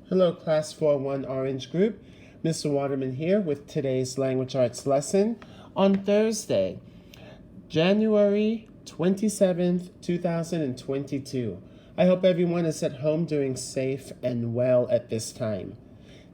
Hello, Class 4-1 Orange Group. Mr. Waterman here with today's language arts lesson on Thursday, January 27th, 2022. I hope everyone is at home doing safe and well at this time.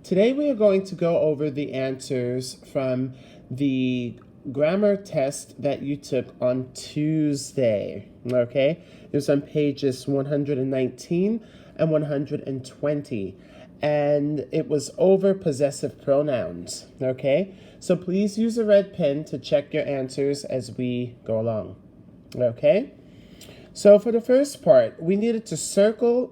Today we are going to go over the answers from the grammar test that you took on Tuesday, okay? It was on pages 119 and 120, and it was over possessive pronouns, okay? So please use a red pen to check your answers as we go along, okay? So for the first part, we needed to circle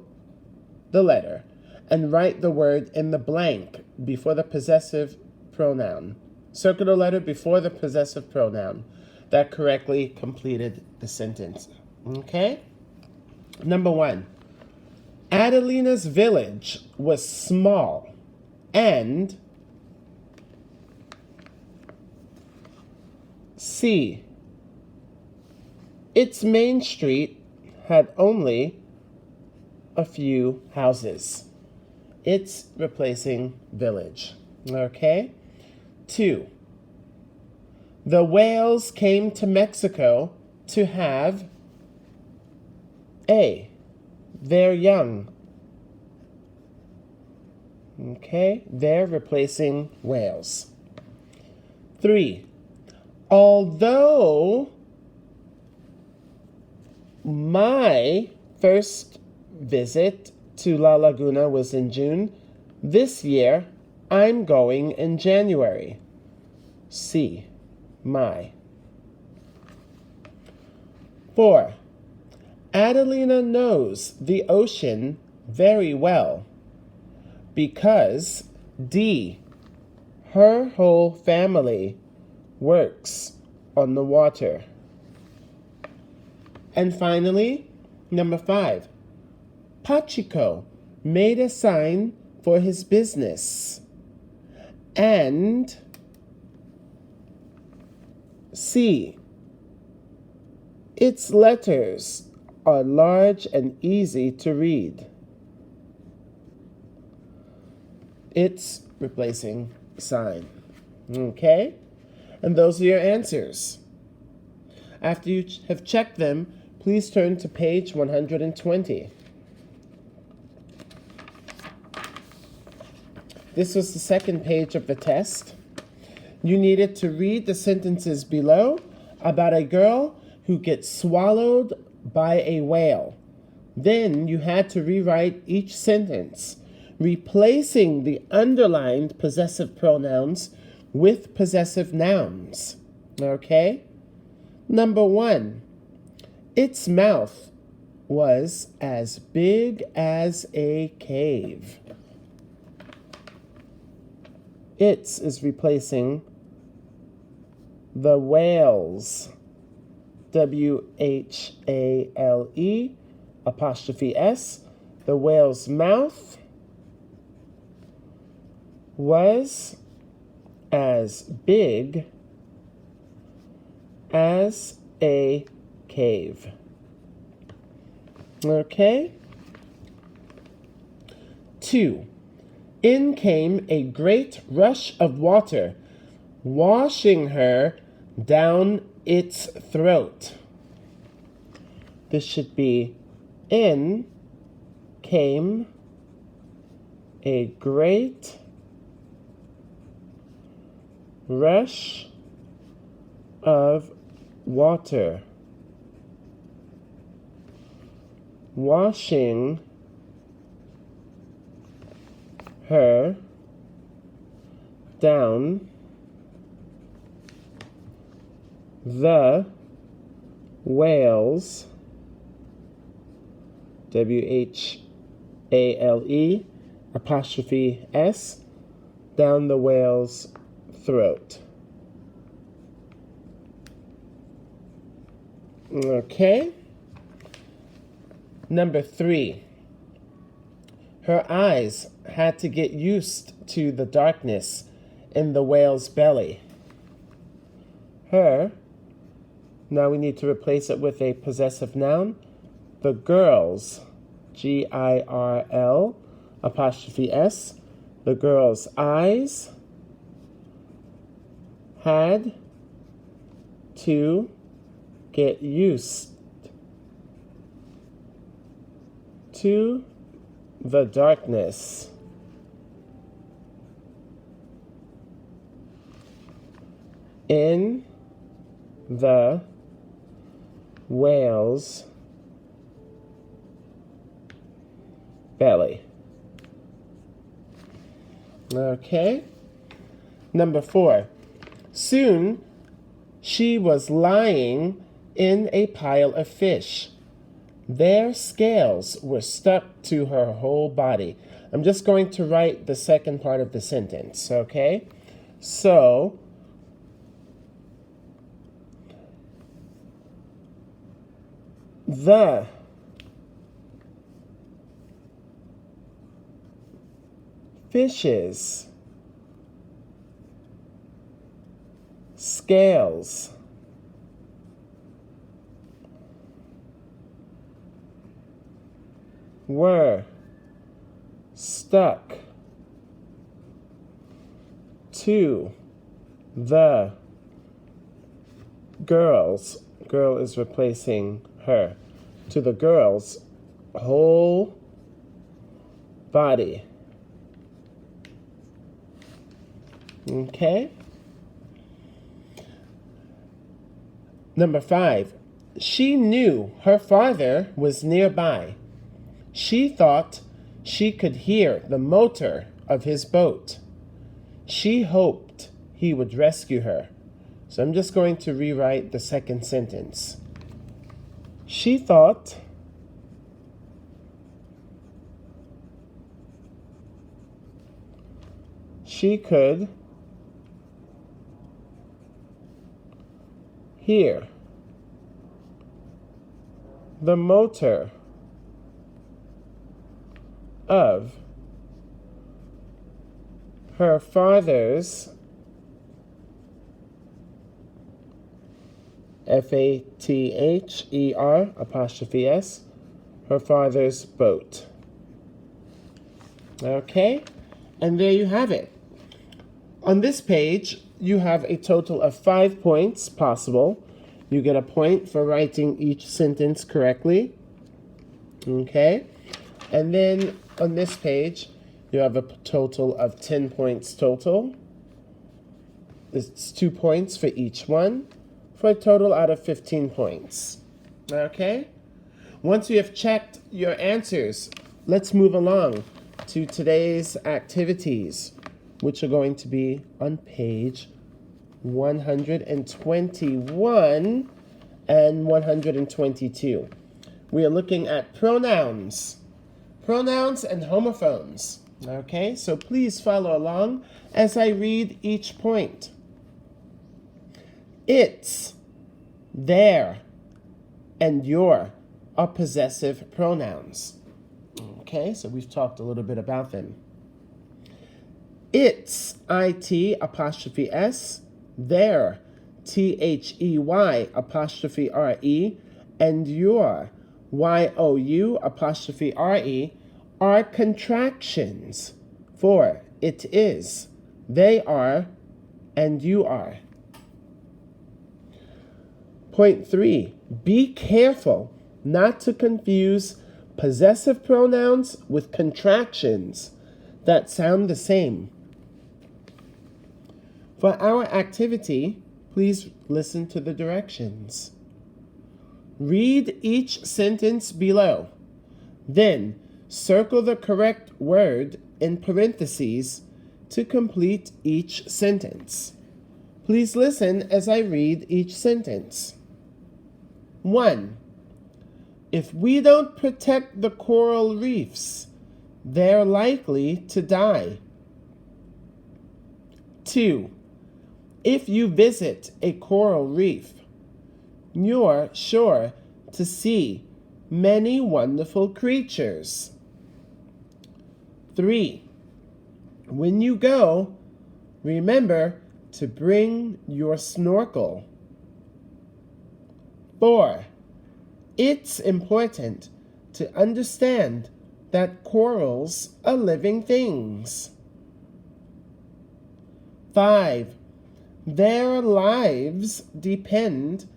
the letter and write the word in the blank before the possessive pronoun. Circle the letter before the possessive pronoun. That correctly completed the sentence. Okay? Number 1. Adelina's village was small and C. Its main street had only a few houses. It's replacing village. Okay? 2. The whales came to Mexico to have A. Their young. Okay? They're replacing whales. 3. Although my first visit to La Laguna was in June, this year I'm going in January. C. My. 4. Adelina knows the ocean very well because D. Her whole family works on the water. And finally, number 5. Pachiko made a sign for his business. And C. Its letters are large and easy to read. It's replacing sign. Okay? And those are your answers. After you have checked them, please turn to page 120. This was the second page of the test. You needed to read the sentences below about a girl who gets swallowed by a whale. Then you had to rewrite each sentence, replacing the underlined possessive pronouns with possessive nouns. Okay? Number 1. Its mouth was as big as a cave. Its is replacing the whales. W-H-A-L-E apostrophe S. The whale's mouth was as big as a cave. Okay? 2. In came a great rush of water, washing her down its throat. This should be in came a great rush of water, washing her down the whale's W-H-A-L-E apostrophe S down the whale's throat. Okay. Number 3. Her eyes had to get used to the darkness in the whale's belly. Her, now we need to replace it with a possessive noun. The girls, G-I-R-L, apostrophe S. The girl's eyes had to get used to the darkness. In the whale's belly. Okay. Number 4. Soon she was lying in a pile of fish. Their scales were stuck to her whole body. I'm just going to write the second part of the sentence, okay? So, the fish's scales were stuck to the girl's, girl is replacing her, to the girl's whole body. Okay. Number 5. She knew her father was nearby. She thought she could hear the motor of his boat. She hoped he would rescue her. So I'm just going to rewrite the second sentence. She thought she could hear the motor of her father's Father apostrophe S, her father's boat. Okay, and there you have it. On this page, you have a total of 5 points possible. You get a point for writing each sentence correctly. Okay, and then on this page, you have a total of 10 points total. It's 2 points for each one, for a total out of 15 points. Okay? Once you have checked your answers, let's move along to today's activities, which are going to be on page 121 and 122. We are looking at pronouns and homophones. Okay, so please follow along as I read each point. Its, their, and your are possessive pronouns. Okay, so we've talked a little bit about them. Its, it apostrophe s, their, they apostrophe re, and your, you apostrophe re, are contractions for it is, they are, and you are. Point 3, be careful not to confuse possessive pronouns with contractions that sound the same. For our activity, please listen to the directions. Read each sentence below. Then circle the correct word in parentheses to complete each sentence. Please listen as I read each sentence. 1. If we don't protect the coral reefs, they're likely to die. 2. If you visit a coral reef, you're sure to see many wonderful creatures. 3. When you go, remember to bring your snorkel. 4. It's important to understand that corals are living things. 5. Their lives depend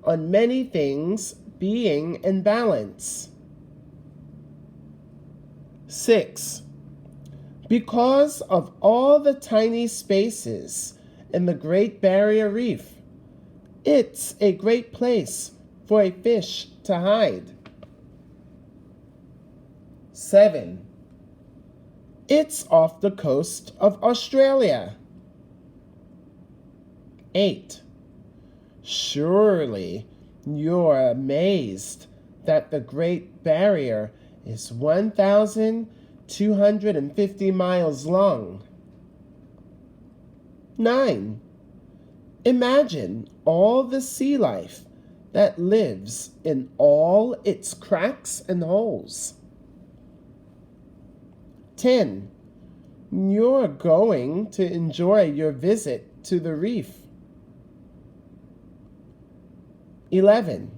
on many things being in balance. 6. Because of all the tiny spaces in the Great Barrier Reef, it's a great place for a fish to hide. 7. It's off the coast of Australia. 8. Surely you're amazed that the Great Barrier is 1,250 miles long. 9. Imagine all the sea life that lives in all its cracks and holes. 10. You're going to enjoy your visit to the reef. 11.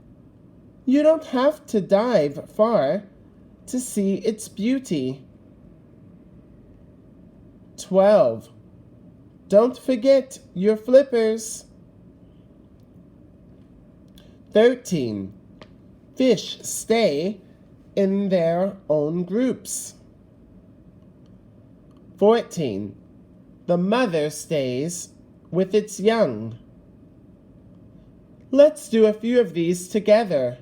You don't have to dive far to see its beauty. 12. Don't forget your flippers. 13. Fish stay in their own groups. 14. The mother stays with its young. Let's do a few of these together.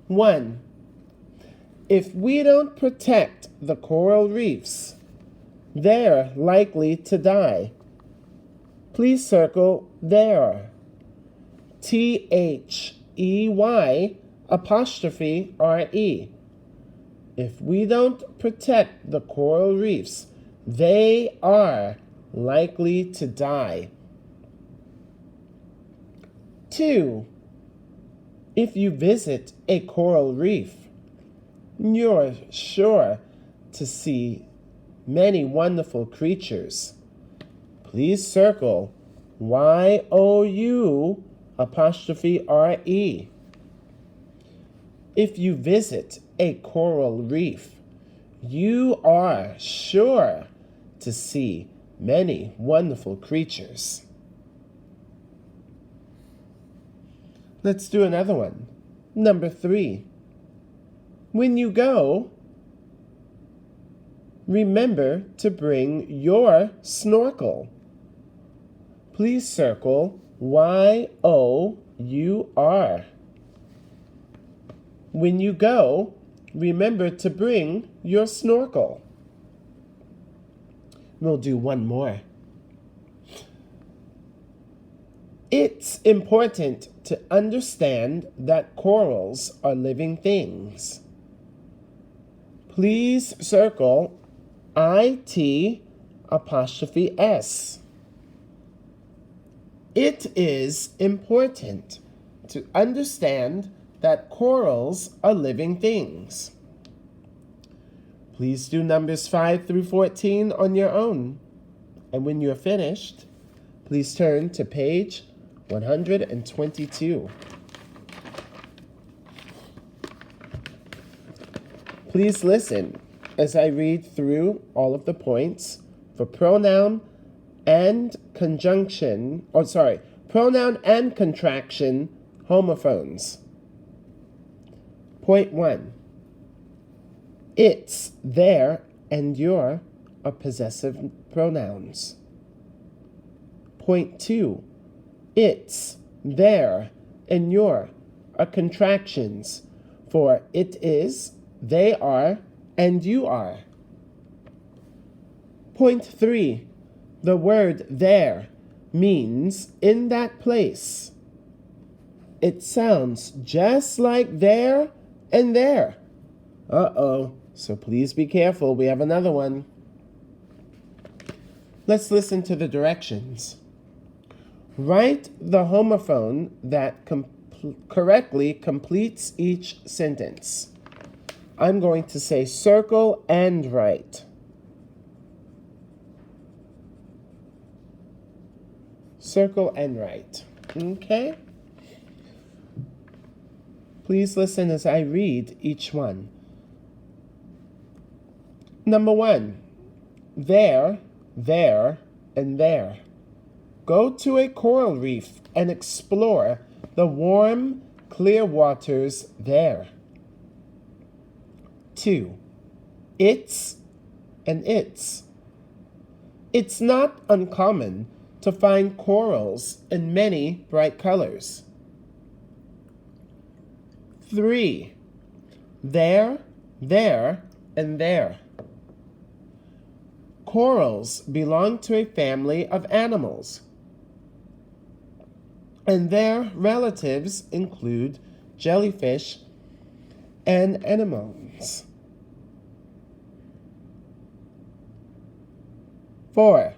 1. If we don't protect the coral reefs, they're likely to die. Please circle there. THEY''RE. If we don't protect the coral reefs, they are likely to die. 2. If you visit a coral reef, you're sure to see many wonderful creatures. Please circle YOU''RE. If you visit a coral reef, you are sure to see many wonderful creatures. Let's do another one. Number 3. When you go, remember to bring your snorkel. Please circle YOUR. When you go, remember to bring your snorkel. We'll do one more. It's important to understand that corals are living things. Please circle IT''S. It is important to understand that corals are living things. Please do numbers 5 through 14 on your own. And when you're finished, please turn to page 122. Please listen as I read through all of the points for pronoun and contraction homophones. Point 1. It's, their, and your are possessive pronouns. Point 2. It's, their, and your are contractions for it is, they are, and you are. Point 3. The word there means in that place. It sounds just like there and there. Uh-oh, so please be careful. We have another one. Let's listen to the directions. Write the homophone that correctly completes each sentence. I'm going to say circle and write. Circle and write. Okay? Please listen as I read each one. Number 1, there, and there. Go to a coral reef and explore the warm, clear waters there. 2, it's and its. It's not uncommon to find corals in many bright colors. 3, there, and there. Corals belong to a family of animals, and their relatives include jellyfish and anemones. 4,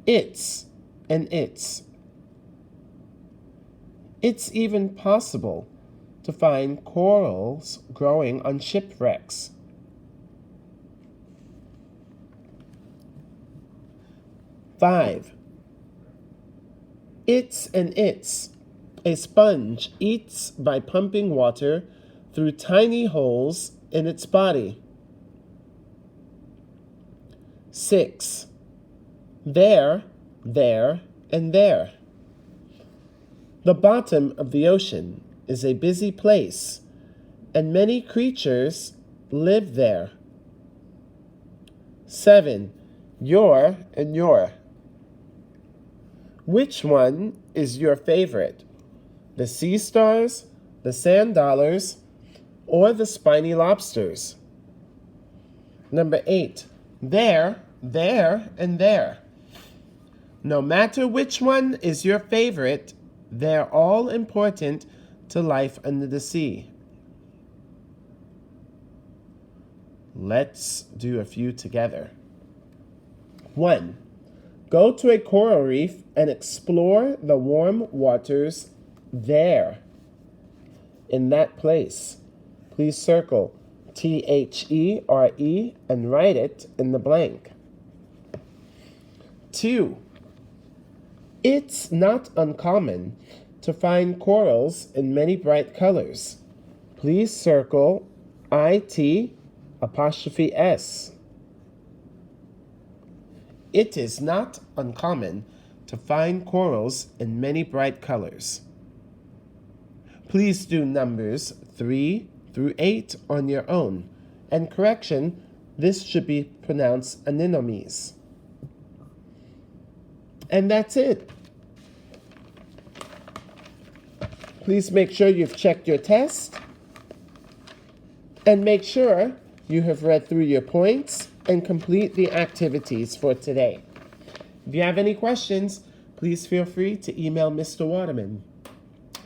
it's and its. It's even possible to find corals growing on shipwrecks. 5, it's and its. A sponge eats by pumping water through tiny holes in its body. 6, there, and there. The bottom of the ocean is a busy place, and many creatures live there. 7, your and your. Which one is your favorite? The sea stars, the sand dollars, or the spiny lobsters? Number 8, there, and there. No matter which one is your favorite, they're all important to life under the sea. Let's do a few together. 1, go to a coral reef and explore the warm waters there. In that place, please circle THERE and write it in the blank. 2, it's not uncommon to find corals in many bright colors. Please circle IT''S. It is not uncommon to find corals in many bright colors. Please do numbers 3 through 8 on your own. And correction, this should be pronounced anemones. And that's it. Please make sure you've checked your test. And make sure you have read through your points and complete the activities for today. If you have any questions, please feel free to email Mr. Waterman.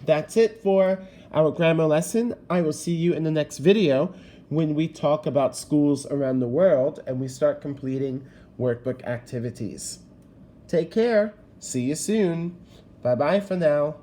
That's it for our grammar lesson. I will see you in the next video when we talk about schools around the world and we start completing workbook activities. Take care. See you soon. Bye-bye for now.